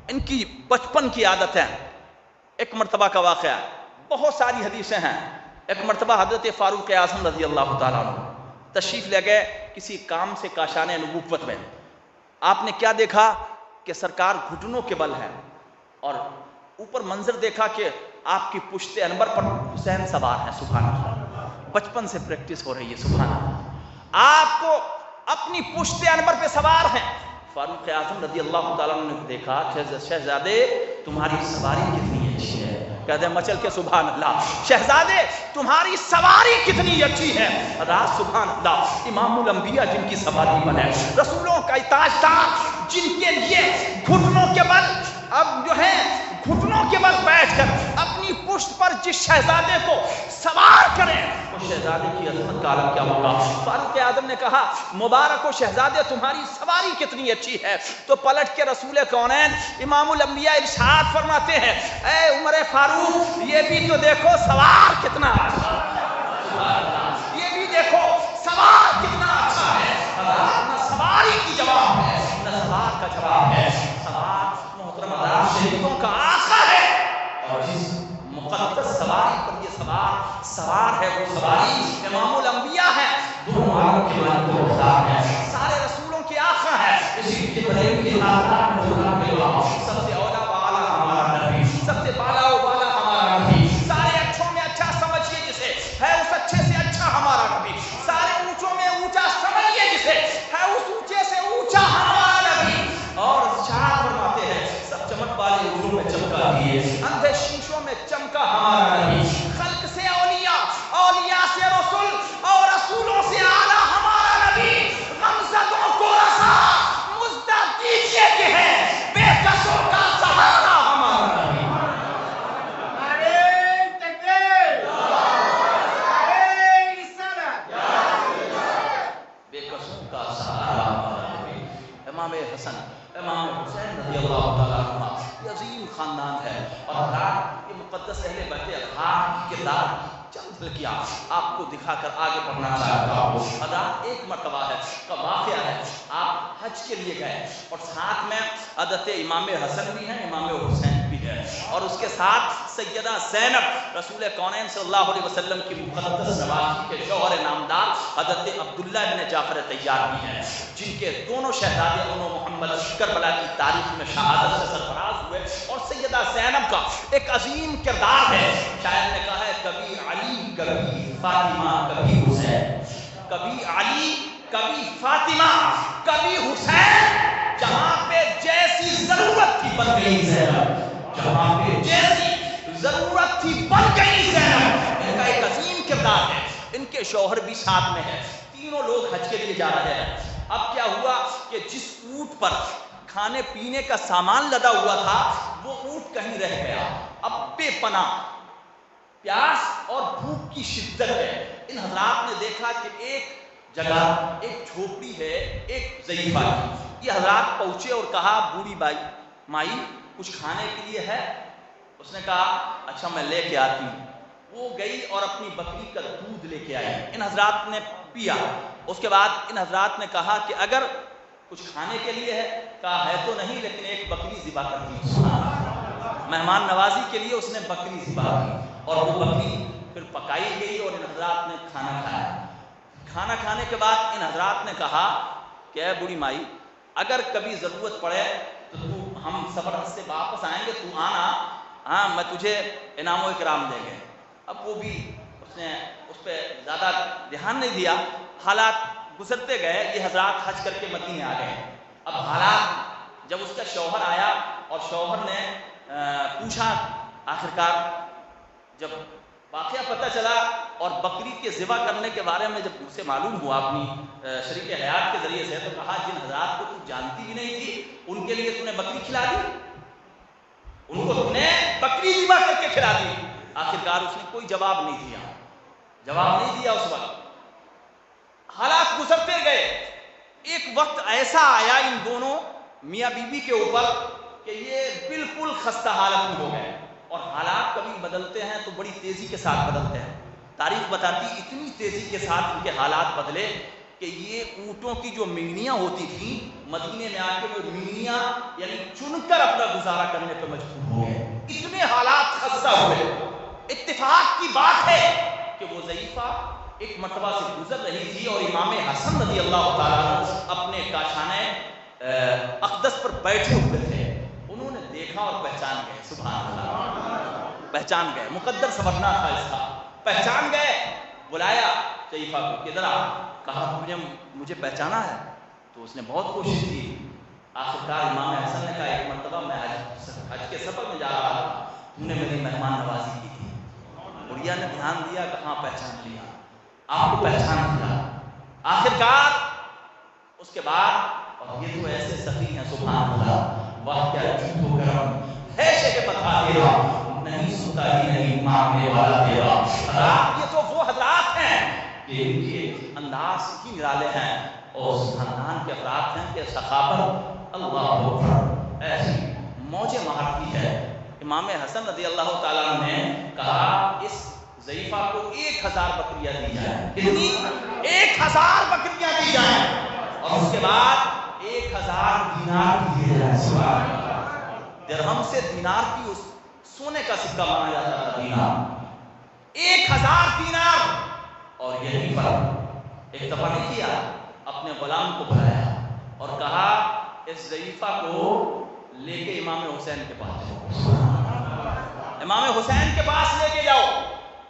ان کی بچپن کی عادت ہے. ایک مرتبہ کا واقعہ ہے، بہت ساری حدیثیں ہیں. ایک مرتبہ حضرت فاروق اعظم رضی اللہ تعالیٰ عنہ تشریف لے گئے کسی کام سے کاشان نبوت میں. آپ نے کیا دیکھا کہ سرکار گھٹنوں کے بل ہیں، اور اوپر منظر دیکھا کہ آپ کی پشت انور پر حسین سوار ہیں. سبحان اللہ، بچپن سے پریکٹس ہو رہی ہے. سبحان اللہ، آپ کو اپنی پشت انور پہ سوار ہیں. فاروق اعظم رضی اللہ تعالیٰ عنہ نے دیکھا، شہزادے تمہاری سواری کتنی اچھی ہے. کہتے ہیں مچل کے سبحان اللہ، شہزادے تمہاری سواری کتنی اچھی ہے. راز سبحان اللہ، امام الانبیاء جن کی سواری پر ہے، رسولوں کا تاجدار جن کے لیے گھٹنوں کے بل اب جو ہے گھٹنوں کے بل بیٹھ کر اپنی پشت پر جس شہزادے کو سوار کریں، وہ شہزادے کی عظمت کا عالم کیا ہوگا. فاروق اعظم نے کہا مبارک ہو شہزادے تمہاری سواری کتنی اچھی ہے. تو پلٹ کے رسول کونین امام الانبیاء ارشاد فرماتے ہیں اے عمر فاروق یہ بھی تو دیکھو سوار کتنا اچھا ہے، یہ بھی دیکھو سوار کتنا اچھا ہے. نہ سواری کی جواب ہے نہ سوار کا جواب ہے. سوار محترم حضرات شہیدوں کا آقا ہے، اور جس مقدس سواری پر یہ سوار ہے وہ سواری امام الانبیاء ہے، دونوں عالم کے مالک و مختار ہے، سارے رسولوں کے آقا ہے. اسی کے بڑے کے ناظران سب سے اولا والا ہمارا نبی، سب سے بالا و بالا ہمارا نبی، سارے اچھوں میں اچھا سمجھیے جسے، ہے اس اچھے سے اچھا ہمارا نبی. سارے اونچوں میں اونچا سمجھیے جسے، ہے اس اونچے سے اونچا ہمارا نبی. اور ارشاد فرماتے ہیں سب چمک والے نوروں میں چمکا دیے، اندھے شیشوں میں چمکا ہمارا نبی. خلق سے اولیاء، اولیاء سے رسول، اور رسولوں سے اعلیٰ ہمارا نبی. غمزدوں کو رسا مزدہ دیجیے کہ ہے بے کسوں کا سہارا ہمارا نبی. بے کسوں کا سہارا ہمارا نبی. امام حسن امام حسین رضی اللہ تعالیٰ عنہ یہ عظیم خاندان ہے، اور رات یہ مقدس اہل بیت اطہار کے دار چند لکیاں آپ کو دکھا کر آگے بڑھنا چاہتا ہوں. حضرات ایک مرتبہ ہے کا واقعہ ہے، آپ حج کے لیے گئے اور ساتھ میں حضرت امام حسن بھی ہیں، امام حسین بھی ہے، اور اس کے ساتھ سیدہ زینب رسول کونین صلی اللہ علیہ وسلم کی مقدس نوازی کے شوہر نامدار حضرت عبداللہ بن جعفر طیار بھی ہیں، جن کے دونوں شہزادے دونوں محمد کربلا کی تاریخ میں شہادت سے سرفراز ہوئے. اور سیدہ زینب کا ایک عظیم کردار ہے. شاعر نے کہا ہے کبھی علی کبھی فاطمہ کبھی حسین، کبھی علی کبھی فاطمہ کبھی حسین، جہاں پہ جیسی ضرورت تھی بن گئی زینب، جہاں پہ جیسی ضرورت تھی بن گئی زینب. ان کا ایک عظیم کردار ہے. ان کے شوہر بھی ساتھ میں ہیں، تینوں لوگ حج کے لیے جا رہے ہیں. اب کیا ہوا کہ جس اونٹ پر کھانے پینے کا سامان لدا ہوا تھا وہ اونٹ کہیں رہ گیا. اب بے پناہ پیاس اور بھوک کی شدت ہے. ان حضرات نے دیکھا کہ ایک جگہ ایک جھوپڑی ہے، ایک ضعیفہ ہے. یہ حضرات پہنچے اور کہا بوڑھی بائی مائی کچھ کھانے کے لیے ہے؟ اس نے کہا اچھا میں لے کے آتی ہوں. وہ گئی اور اپنی بکری کا دودھ لے کے آئی. ان حضرات نے پیا. اس کے بعد ان حضرات نے کہا کہ اگر کچھ کھانے کے لیے ہے؟ کہا ہے تو نہیں لیکن ایک بکری ذبح کر دی. مہمان نوازی کے لیے اس نے بکری ذبح کی، اور وہ بکری پھر پکائی گئی اور ان حضرات نے کھانا کھایا. کھانا کھانے کے بعد ان حضرات نے کہا کہ اے بوڑھی مائی اگر کبھی ضرورت پڑے تو ہم سفر سے واپس آئیں گے، تو آنا، ہاں میں تجھے انعام و اکرام دیں گے. اب وہ بھی اس نے اس پہ زیادہ دھیان نہیں دیا. حالات گزرتے گئے، یہ حضرات حج کر کے مدینے آ گئے. اب حالات جب اس کا شوہر آیا اور شوہر نے پوچھا، آخرکار جب واقعہ پتہ چلا اور بکری کے ذبح کرنے کے بارے میں جب اسے معلوم ہوا اپنی شریک حیات کے ذریعے سے، تو کہا جن حضرات کو تو جانتی بھی نہیں تھی ان کے لیے تو نے بکری کھلا دی، ان کو تم نے بکری ذبح کر کے کھلا دی. آخرکار اس نے کوئی جواب نہیں دیا اس وقت. حالات گزرتے گئے. ایک وقت ایسا آیا ان دونوں میاں بیوی کے اوپر کہ یہ بالکل خستہ حالت میں ہو گئے. اور حالات کبھی بدلتے ہیں تو بڑی تیزی کے ساتھ بدلتے ہیں. تاریخ بتاتی اتنی تیزی کے ساتھ ان کے حالات بدلے کہ یہ اونٹوں کی جو مینیاں ہوتی تھیں مدینے میں آ کے وہ مینیاں یعنی چن کر اپنا گزارا کرنے پہ مجبور ہو گئے، اتنے حالات خستہ ہوئے۔ اتفاق کی بات ہے کہ وہ ضعیفہ ایک مرتبہ سے گزر رہی تھی اور امام حسن رضی اللہ تعالیٰ عنہ اپنے کاشانہ اقدس پر بیٹھے ہوئے تھے، انہوں نے دیکھا اور پہچان گئے، سبحان اللہ، پہچان گئے، مقدر سمجھنا تھا اس کا، پہچان گئے، بلایا ضعیفہ کو کہ ادھر آ، کہا مجھے پہچانا ہے؟ تو اس نے بہت کوشش کی، آخرکار امام حسن نے کہا ایک مرتبہ میں حج کے سفر میں جا رہا تھا، تم نے میری مہمان نوازی کی تھی۔ بڑھیا نے دھیان دیا، کہاں پہچان لیا، آپ کو پہچان لیا۔ آخرکار اس کے بعد، اور یہ تو ایسے سخی ہیں سبحان اللہ، واہ کیا جھوٹ و کرم ہے شیخ بتا تیرا، نہیں سنتا ہی نہیں مانگنے والا تیرا۔ یہ تو وہ حضرات ہیں کہ ان کے انداز ہی نرالے ہیں اور اس خاندان کے افراد ہیں کہ سخاوت اللہ اکبر ایسی موجیں مارتی ہے۔ امام حسن رضی اللہ تعالیٰ عنہ نے کہا اس ضعیفہ کو 1000 بکریاں دی جائیں، کتنی؟ 1000 بکریاں دی جائیں، اور اس کے بعد 1000 دینار دیے جائیں، سبحان اللہ۔ درہم سے دینار کی اس سونے کا سکہ مانا جاتا تھا، دینار، 1000 دینار۔ اور یہی پر ایک دفعہ نہیں کیا، اپنے غلام کو بلایا اور کہا اس ضعیفہ کو لے کے امام حسین کے پاس جاؤ، امام حسین کے پاس لے کے جاؤ۔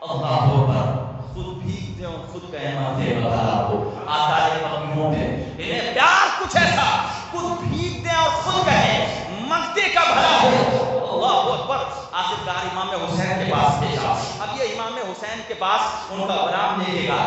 اللہ اکبر، خود بھیگ دے اور خود کہے ماتے بتا کو آتارے مقیموں میں انہیں پیار کچھ ایسا، خود بھیگ دے اور خود کہے مغدے کا بھلا ہو۔ اللہ اکبر، آخرکار امام حسین کے پاس بھیجا۔ اب یہ امام حسین کے پاس ان کا غلام لے کے گا،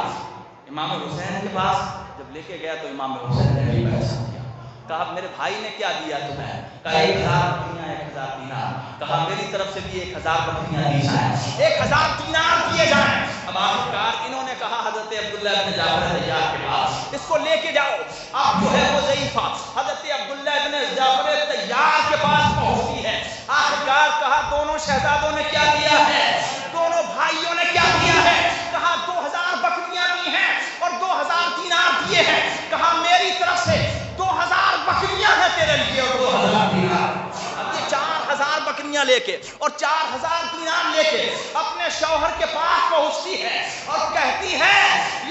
امام حسین کے پاس جب لے کے گیا تو امام حسین نے بھی پہچان دیا، کہا میرے بھائی نے کیا دیا تمہیں؟ کہا 1000 بکریاں، 1000 دینار۔ کہا میری طرف سے بھی 1000 بکریاں دی جائیں، 1000 دینار دیے جائیں۔ اب آخرکار انہوں نے کہا حضرت عبداللہ بن جعفر تیار کے پاس اس کو لے کے جاؤ۔ اب جو ہے وہ ضعیفہ حضرت عبداللہ بن جعفر تیار کے پاس پہنچتی ہے۔ آخرکار کہا دونوں شہزادوں نے کیا دیا ہے؟ دونوں بھائیوں نے کیا دیا ہے؟ کہا 2000 بکریاں دی ہیں اور 2000 دینار دیے ہیں۔ کہا میری طرف سے 2000 بکریاں ہیں تیرے لیے اور 2000 دینار۔ اب یہ 4000 بکریاں لے کے اور 4000 دینار لے کے اپنے شوہر کے پاس پہنچتی ہے اور کہتی ہے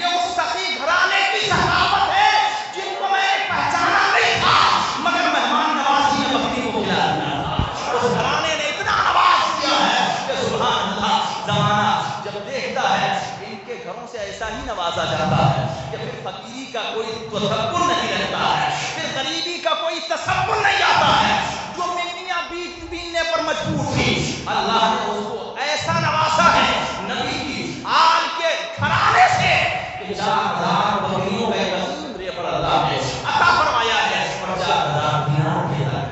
یہ اس سخی گھرانے کی سخاوت ہے جن کو میں نے پہچانا نہیں تھا، مگر مہمان نوازی میں بکری کو کھلا دیا تھا۔ اس گھرانے نے اتنا نواز دیا ہے کہ سبحان اللہ، زمانہ جب دیکھتا ہے ان کے گھروں سے ایسا ہی نوازا جاتا ہے کہ پھر فقیری کا کوئی تصور نہیں رہتا ہے، پھر غریبی کا کوئی تصور نہیں آتا ہے۔ جو مینیاں بیننے پر مجبور تھی، اللہ نے اس کو ایسا نوازا ہے نبی کی آل کے گھرانے سے کہ 4000 بکریوں کا ایک عظیم ریفر اللہ نے عطا فرمایا ہے اور 4000 دینار دیا ہے۔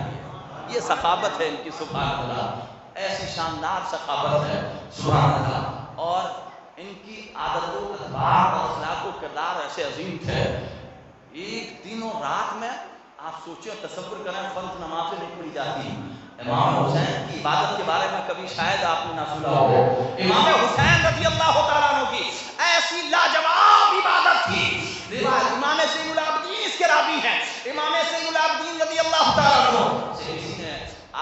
یہ سخاوت ہے ان کی، سبحان اللہ، ایسی شاندار سخاوت ہے سبحان اللہ۔ اور ان کی عادت و ادبار اور اخلاق و کردار ایسے عظیم تھے، ایک دن اور رات میں آپ سوچیں تصور کریں فرض نمازیں نہیں پڑھی جاتی۔ امام حسین کی عبادت کے بارے میں کبھی شاید آپ نے نہ سنا ہو، امام حسین رضی اللہ تعالیٰ عنہ کی ایسی لاجواب عبادت تھی۔ امام زین العابدین اس کے راوی ہیں، امام زین العابدین رضی اللہ تعالیٰ عنہ سے کسی نے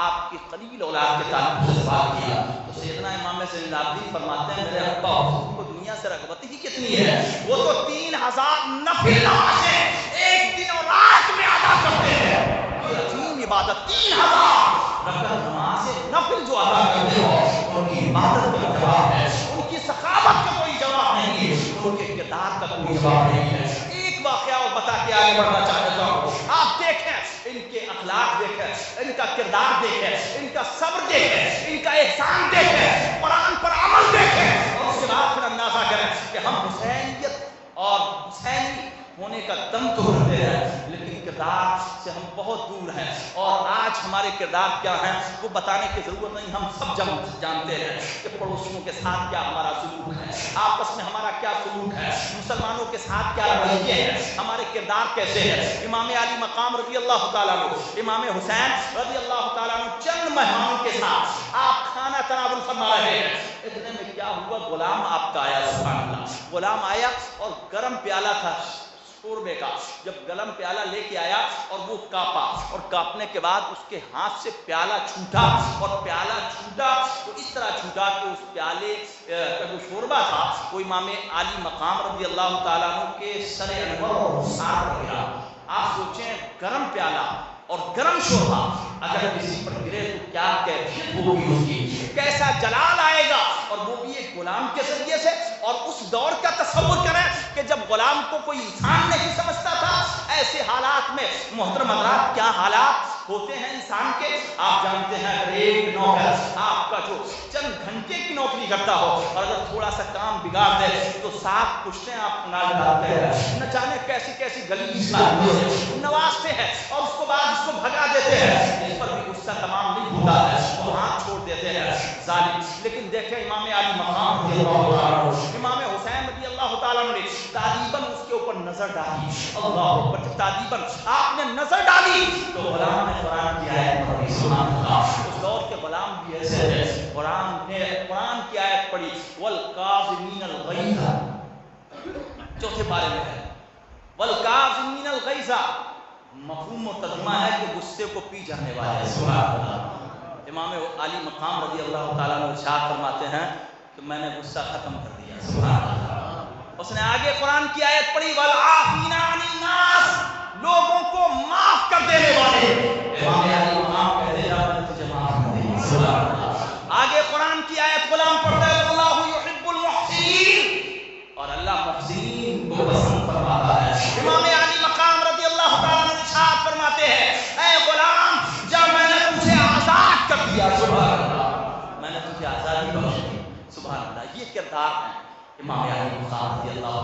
آپ کی قلیل اولاد کے تعلق سے سوال کیا تو سیدنا امام زین العابدین فرماتے ہیں میرے ابا حضور کو دنیا سے رغبت ہی کتنی ہے، وہ تو 3000 نفل نمازیں ایک دن اور رات میں ادا کرتے ہیں۔ یہ عظیم عبادت 3000 رکعت نماز نفل جو ادا کرتے ہو ان کی عبادت کا جواب ہے، ان کی سخاوت کا کوئی جواب نہیں ہے، ان کے کردار کا کوئی جواب نہیں ہے۔ ایک واقعہ اور بتا کے آگے بڑھنا چاہتا ہوں، آپ دیکھیں ان کے اخلاق دیکھیں، ان کا کردار دیکھیں، ان کا صبر دیکھیں، ان کا احسان دیکھیں، قرآن پر عمل دیکھیں، اور اس کے بعد پھر اندازہ کریں کہ ہم حسینیت اور حسینی ہونے کا دم تو کرتے ہیں لیکن کردار سے ہم بہت دور ہیں، اور آج ہمارے کردار کیا ہیں وہ بتانے کی ضرورت نہیں، ہم سب جانتے ہیں کہ پڑوسیوں کے ساتھ کیا ہمارا سلوک ہے، آپس میں ہمارا کیا سلوک ہے، مسلمانوں کے ساتھ کیا رویے ہیں، ہمارے کردار کیسے ہیں۔ امام علی مقام رضی اللہ تعالیٰ عنہ، امام حسین رضی اللہ تعالیٰ عنہ چند مہمانوں کے ساتھ آپ کھانا تناول فرما رہے ہیں، اتنے میں کیا ہوا، غلام آپ کا آیا، سبحان اللہ، غلام آیا اور گرم پیالہ تھا شوربے کا. جب گرم پیالہ لے کے آیا اور وہ کاپا اور کاپنے کے بعد اس کے ہاتھ سے پیالہ چھوٹا اور پیالہ چھوٹا تو اس طرح چھوٹا کہ اس پیالے کا جو شوربہ تھا وہ امام عالی مقام رضی اللہ تعالیٰ عنہ کے سر انور اور رخسار پر گرا. آپ سوچیں گرم پیالہ اور گرم شوربہ اگر کسی پر گرے تو کیا کیفیت ہوگی اس کی, کیسا جلال آئے گا, اور وہ بھی ایک غلام کے ذریعے سے. اور اس دور کا تصور کریں کہ جب غلام کو کوئی انسان نہیں سمجھتا تھا, ایسے حالات میں محترم حضرات کیا حالات ہوتے ہیں انسان کے. آپ جانتے ہیں اگر ایک نوکر آپ کا جو چند گھنٹے کی نوکری کرتا ہو اور اگر تھوڑا سا کام بگاڑ دے تو صاحب پوچھتے ہیں آپ ناز ڈالتے ہیں, نہ جانے کیسی کیسی گلی نوازتے ہیں اور اس کو بعد اس کو بھگا دیتے ہیں. اس پر بھی غصہ تمام نہیں ہوتا ہے, وہ ہاتھ چھوڑ دیتے ہیں ظالم. لیکن دیکھیں امام علی مقام رضی اللہ تعالیٰ عنہ, امام حسین رضی اللہ تعالیٰ عنہ نے تعریباً اس کے اوپر نظر ڈالی. اللہ اکبر, جب تعریباً آپ نے نظر ڈالی تو غلام نے قرآن کی آیت پڑھی. سبحان اللہ, اس دور کے غلام بھی ایسے ہیں. قرآن نے قرآن کی آیت پڑھی والکاظمین الغیظ, چوتھے پارے میں ہے والکاظمین الغیظ. مفہوم و ترجمہ ہے کہ غصے کو پی جانے والے. سبحان اللہ. امام علی مقام رضی اللہ تعالیٰ عنہ ارشاد فرماتے ہیں کہ میں نے غصہ ختم کر دیا. سبحان اللہ. اس نے آگے قرآن کی آیت پڑھی والعافین عن الناس, لوگوں کو معاف کر دینے والے. امام علی مقام کہتے ہیں میں نے تجھے معاف کر دیا. سبحان اللہ. آگے قرآن کی آیت غلام پڑھتا ہے اللہ یحب المحسنین, اور اللہ محسنین کو پسند فرماتا ہے. امام علی مقام رضی اللہ تعالیٰ عنہ ارشاد فرماتے ہیں اے غلام جب میں نے تجھے آزاد کر دیا, سبحان اللہ, میں نے تجھے آزادی بخش دی. سبحان اللہ. یہ کردار ہے امام علی مقام رضی اللہ